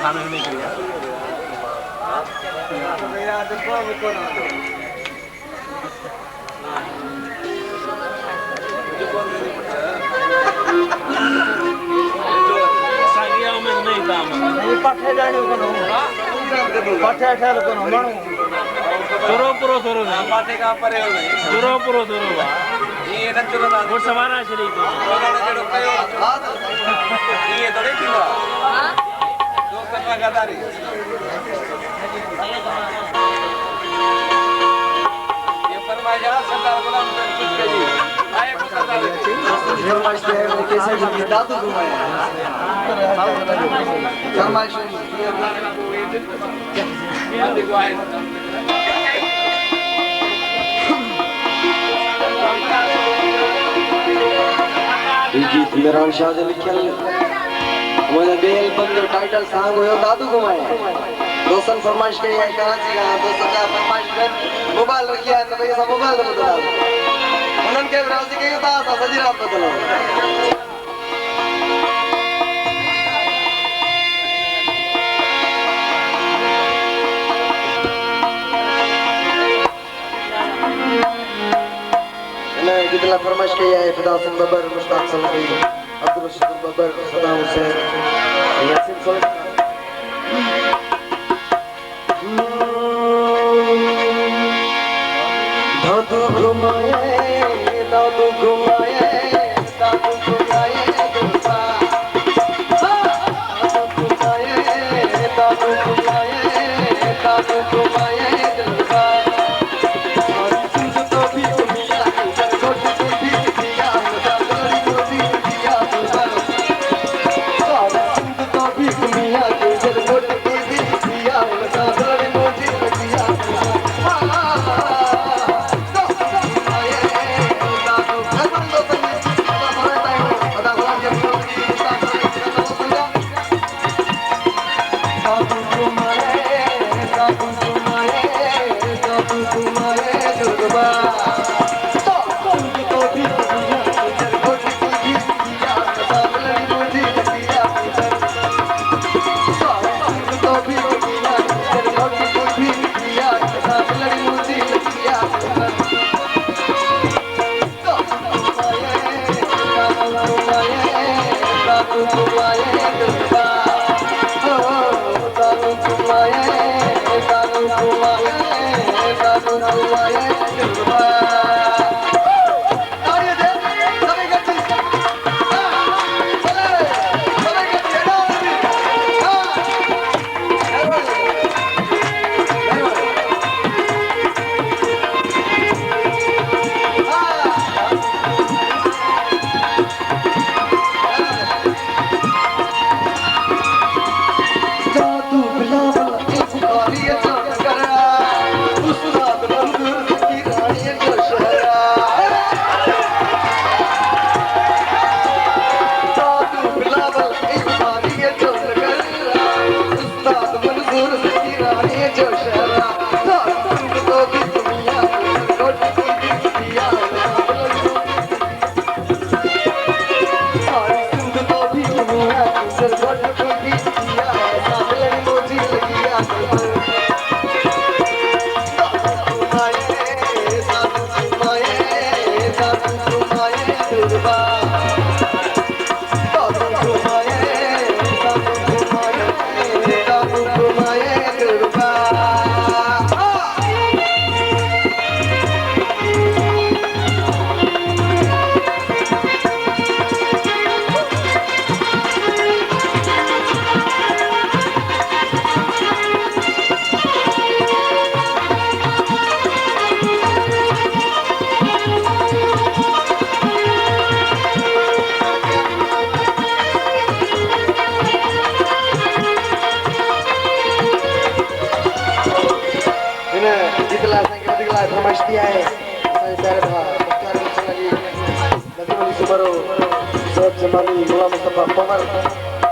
खाने नहीं किया सागिया में नहीं दाम ये पठे जाने को ना पठे ठहर को ना मानो सुरो पुरो सुरो ना पाटे का परे हो नहीं सुरो पुरो सुरो बा ये न चलो ना गुड समाना चली तो ये थोड़ी थी ना दो कटवा गदारी ये फरमाया सरदार गुलाम कुछ कही आए कुछ सरदार फरमाइश है कैसे जी दादू घुमाया फरमाइश ये देखो आए गीत मेरा शाद लिखल मुझे बेल बंदो टाइटल सॉन्ग हो दादू घुमाए दोस्तन फरमाइश के है कराची का दोस्तन का फरमाइश कर मोबाइल रखिया है तो भैया सब मोबाइल दे बता उन्हन के राजी के था सजी रात बदलो जितना फरमाइश किया है फिदा सिंह बबर मुश्ताक सलमी अब्दुल रशीद बबर सदाम हुसैन यासीन सलमी दादू घुमाए दादू घुमाए दादू घुमाए दुर्गा दादू घुमाए दादू घुमाए दादू घुमाए दुर्गा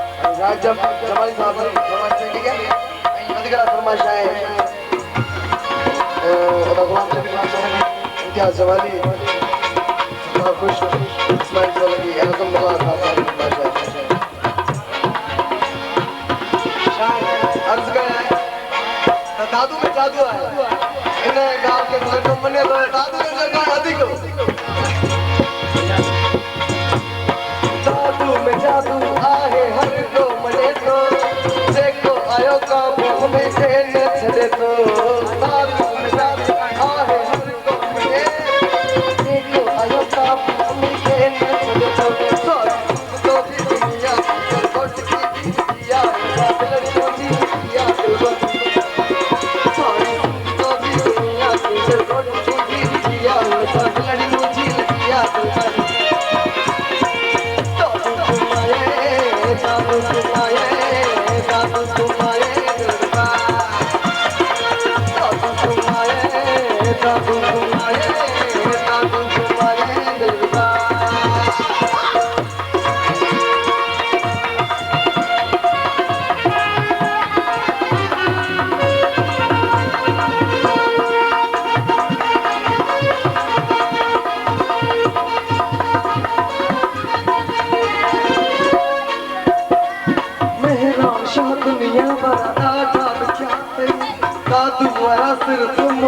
जमाली साहब फरमाइश ठीक है अगला फरमाइश है गुलाम शबीर साहब इम्तियाज जमाली खुश इस्माइल सोलंकी अहमदुल्लाह साहब फरमाइश है दादू है इन्हें गांव के लोगों मने तो दादू ने जगह अधिक दादू में जादू आहे हर को मने तो देखो आयो का मुंह में खेल छदे तो दादू में जादू आहे हर को मने देखो आयो का मुंह में खेल छदे तो तो भी दुनिया कोट की दिया बादल छोटी दिया तो तो भी दुनिया कोट की दिया बादल छोटी दिया तो साधु तुम्हारे दुर्गा साधु तुम्हारे दुर्गा दुनिया बड़ा दादा क्या दादू वाला सिर तुम